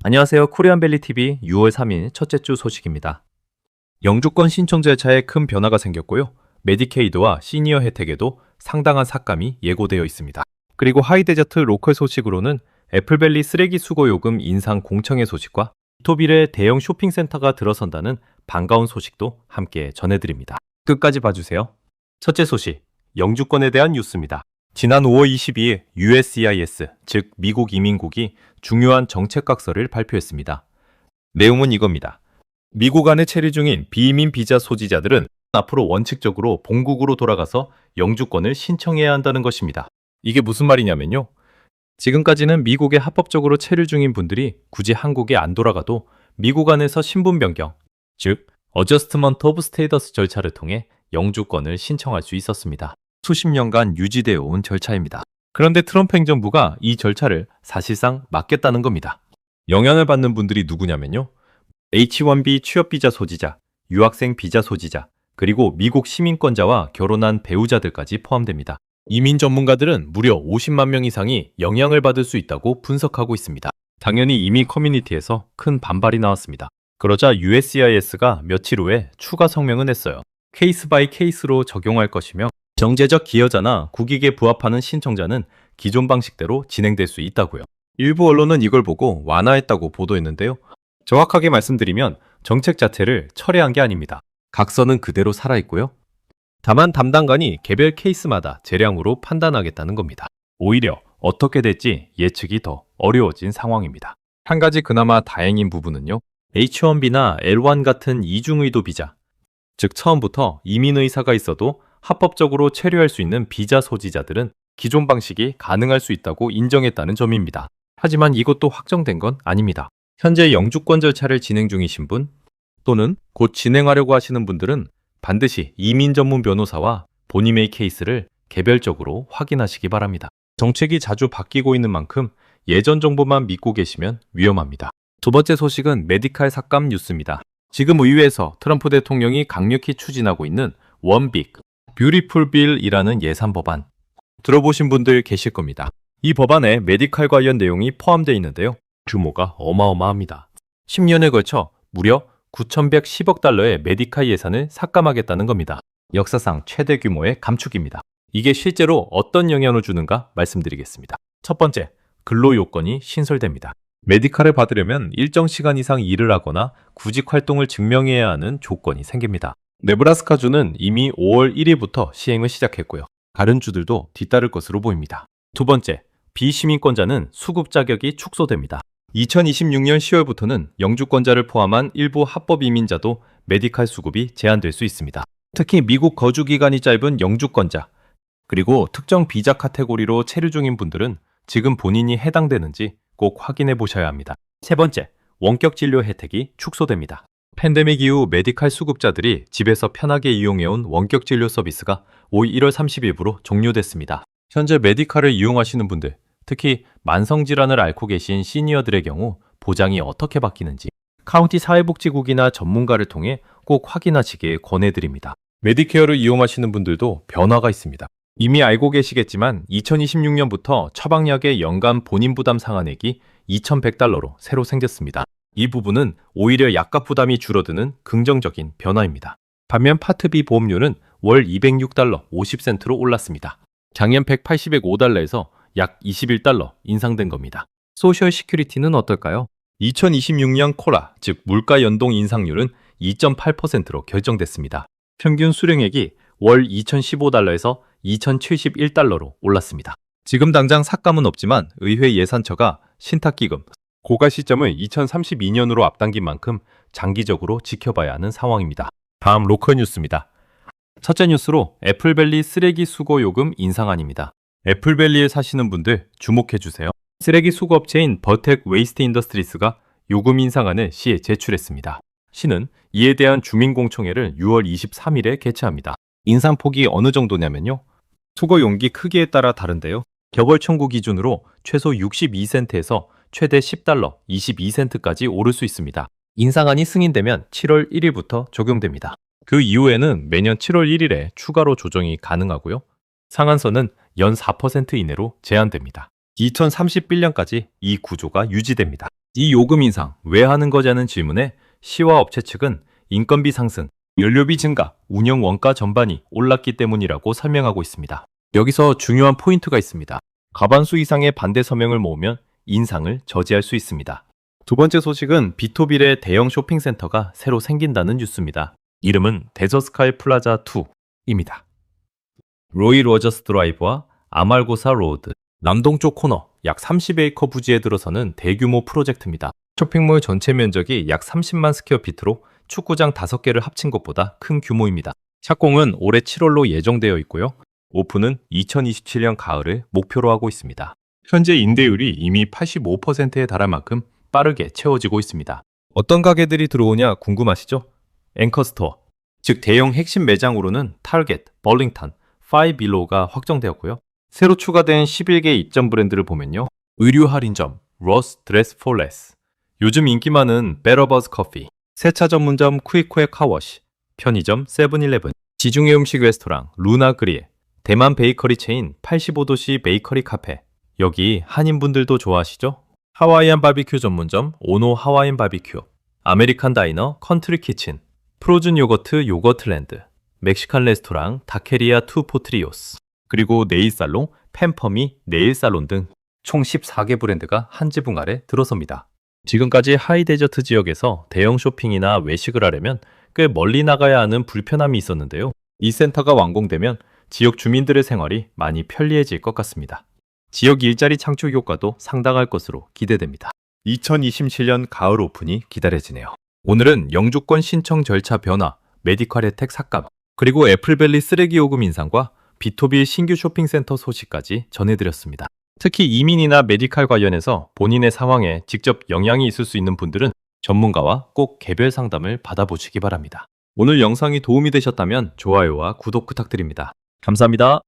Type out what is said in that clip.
안녕하세요. 코리안벨리TV 6월 3일 첫째 주 소식입니다. 영주권 신청 절차에 큰 변화가 생겼고요. 메디케이드와 시니어 혜택에도 상당한 삭감이 예고되어 있습니다. 그리고 하이데저트 로컬 소식으로는 애플밸리 쓰레기 수거 요금 인상 공청회 소식과 이토빌의 대형 쇼핑센터가 들어선다는 반가운 소식도 함께 전해드립니다. 끝까지 봐주세요. 첫째 소식, 영주권에 대한 뉴스입니다. 지난 5월 22일 USCIS, 즉 미국 이민국이 중요한 정책각서를 발표했습니다. 내용은 이겁니다. 미국 안에 체류 중인 비이민 비자 소지자들은 앞으로 원칙적으로 본국으로 돌아가서 영주권을 신청해야 한다는 것입니다. 이게 무슨 말이냐면요. 지금까지는 미국에 합법적으로 체류 중인 분들이 굳이 한국에 안 돌아가도 미국 안에서 신분 변경, 즉 Adjustment of Status 절차를 통해 영주권을 신청할 수 있었습니다. 수십 년간 유지되어 온 절차입니다. 그런데 트럼프 행정부가 이 절차를 사실상 막겠다는 겁니다. 영향을 받는 분들이 누구냐면요. H-1B 취업비자 소지자, 유학생 비자 소지자, 그리고 미국 시민권자와 결혼한 배우자들까지 포함됩니다. 이민 전문가들은 무려 50만 명 이상이 영향을 받을 수 있다고 분석하고 있습니다. 당연히 이민 커뮤니티에서 큰 반발이 나왔습니다. 그러자 USCIS가 며칠 후에 추가 성명을 냈어요. 케이스 바이 케이스로 적용할 것이며 정제적 기여자나 국익에 부합하는 신청자는 기존 방식대로 진행될 수 있다고요. 일부 언론은 이걸 보고 완화했다고 보도했는데요. 정확하게 말씀드리면 정책 자체를 철회한 게 아닙니다. 각서는 그대로 살아있고요. 다만 담당관이 개별 케이스마다 재량으로 판단하겠다는 겁니다. 오히려 어떻게 될지 예측이 더 어려워진 상황입니다. 한 가지 그나마 다행인 부분은요. H-1B나 L-1 같은 이중의도 비자, 즉 처음부터 이민 의사가 있어도 합법적으로 체류할 수 있는 비자 소지자들은 기존 방식이 가능할 수 있다고 인정했다는 점입니다. 하지만 이것도 확정된 건 아닙니다. 현재 영주권 절차를 진행 중이신 분 또는 곧 진행하려고 하시는 분들은 반드시 이민 전문 변호사와 본인의 케이스를 개별적으로 확인하시기 바랍니다. 정책이 자주 바뀌고 있는 만큼 예전 정보만 믿고 계시면 위험합니다. 두 번째 소식은 메디칼 삭감 뉴스입니다. 지금 의회에서 트럼프 대통령이 강력히 추진하고 있는 원빅 뷰티풀 빌이라는 예산 법안, 들어보신 분들 계실 겁니다. 이 법안에 메디칼 관련 내용이 포함되어 있는데요. 규모가 어마어마합니다. 10년에 걸쳐 무려 9,110억 달러의 메디칼 예산을 삭감하겠다는 겁니다. 역사상 최대 규모의 감축입니다. 이게 실제로 어떤 영향을 주는가 말씀드리겠습니다. 첫 번째, 근로 요건이 신설됩니다. 메디칼을 받으려면 일정 시간 이상 일을 하거나 구직 활동을 증명해야 하는 조건이 생깁니다. 네브라스카주는 이미 5월 1일부터 시행을 시작했고요. 다른 주들도 뒤따를 것으로 보입니다. 두 번째, 비시민권자는 수급 자격이 축소됩니다. 2026년 10월부터는 영주권자를 포함한 일부 합법 이민자도 메디칼 수급이 제한될 수 있습니다. 특히 미국 거주 기간이 짧은 영주권자, 그리고 특정 비자 카테고리로 체류 중인 분들은 지금 본인이 해당되는지 꼭 확인해 보셔야 합니다. 세 번째, 원격 진료 혜택이 축소됩니다. 팬데믹 이후 메디칼 수급자들이 집에서 편하게 이용해온 원격 진료 서비스가 올 1월 30일부로 종료됐습니다. 현재 메디칼을 이용하시는 분들, 특히 만성질환을 앓고 계신 시니어들의 경우 보장이 어떻게 바뀌는지 카운티 사회복지국이나 전문가를 통해 꼭 확인하시길 권해드립니다. 메디케어를 이용하시는 분들도 변화가 있습니다. 이미 알고 계시겠지만 2026년부터 처방약의 연간 본인 부담 상한액이 2,100달러로 새로 생겼습니다. 이 부분은 오히려 약값 부담이 줄어드는 긍정적인 변화입니다. 반면 파트 B 보험료는 월 206달러 50센트로 올랐습니다. 작년 185달러에서 약 21달러 인상된 겁니다. 소셜 시큐리티는 어떨까요? 2026년 코라, 즉 물가 연동 인상률은 2.8%로 결정됐습니다. 평균 수령액이 월 2,015달러에서 2,071달러로 올랐습니다. 지금 당장 삭감은 없지만 의회 예산처가 신탁기금, 고가 시점을 2032년으로 앞당긴 만큼 장기적으로 지켜봐야 하는 상황입니다. 다음 로컬 뉴스입니다. 첫째 뉴스로 애플밸리 쓰레기 수거 요금 인상안입니다. 애플밸리에 사시는 분들 주목해주세요. 쓰레기 수거 업체인 버텍 웨이스트 인더스트리스가 요금 인상안을 시에 제출했습니다. 시는 이에 대한 주민공청회를 6월 23일에 개최합니다. 인상폭이 어느 정도냐면요. 수거 용기 크기에 따라 다른데요. 격월 청구 기준으로 최소 62센트에서 최대 10달러 22센트까지 오를 수 있습니다. 인상안이 승인되면 7월 1일부터 적용됩니다. 그 이후에는 매년 7월 1일에 추가로 조정이 가능하고요. 상한선은 연 4% 이내로 제한됩니다. 2031년까지 이 구조가 유지됩니다. 이 요금 인상 왜 하는 거냐는 질문에 시와 업체 측은 인건비 상승, 연료비 증가, 운영 원가 전반이 올랐기 때문이라고 설명하고 있습니다. 여기서 중요한 포인트가 있습니다. 과반수 이상의 반대 서명을 모으면 인상을 저지할 수 있습니다. 두 번째 소식은 비토빌의 대형 쇼핑센터가 새로 생긴다는 뉴스입니다. 이름은 데저스카이 플라자 2입니다. 로이 로저스 드라이브와 아말고사 로드, 남동쪽 코너 약 30에이커 부지에 들어서는 대규모 프로젝트입니다. 쇼핑몰 전체 면적이 약 30만 스퀘어피트로 축구장 5개를 합친 것보다 큰 규모입니다. 착공은 올해 7월로 예정되어 있고요. 오픈은 2027년 가을을 목표로 하고 있습니다. 현재 임대율이 이미 85%에 달할 만큼 빠르게 채워지고 있습니다. 어떤 가게들이 들어오냐 궁금하시죠? 앵커스토어, 즉 대형 핵심 매장으로는 타겟, 벌링턴, 파이빌로가 확정되었고요. 새로 추가된 11개 입점 브랜드를 보면요. 의류 할인점, 로스 드레스 폴레스, 요즘 인기 많은 베러버스 커피, 세차 전문점 퀵퀘 카워시, 편의점 세븐일레븐, 지중해 음식 레스토랑 루나 그릴, 대만 베이커리 체인 85도시 베이커리 카페, 여기 한인분들도 좋아하시죠? 하와이안 바비큐 전문점 오노 하와이안 바비큐, 아메리칸 다이너 컨트리 키친, 프로즌 요거트 요거트랜드, 멕시칸 레스토랑 다케리아 투 포트리오스, 그리고 네일 살롱 펜퍼미 네일 살론 등 총 14개 브랜드가 한 지붕 아래 들어섭니다. 지금까지 하이데저트 지역에서 대형 쇼핑이나 외식을 하려면 꽤 멀리 나가야 하는 불편함이 있었는데요. 이 센터가 완공되면 지역 주민들의 생활이 많이 편리해질 것 같습니다. 지역 일자리 창출 효과도 상당할 것으로 기대됩니다. 2027년 가을 오픈이 기다려지네요. 오늘은 영주권 신청 절차 변화, 메디컬 혜택 삭감, 그리고 애플밸리 쓰레기 요금 인상과 비토빌 신규 쇼핑센터 소식까지 전해드렸습니다. 특히 이민이나 메디칼 관련해서 본인의 상황에 직접 영향이 있을 수 있는 분들은 전문가와 꼭 개별 상담을 받아보시기 바랍니다. 오늘 영상이 도움이 되셨다면 좋아요와 구독 부탁드립니다. 감사합니다.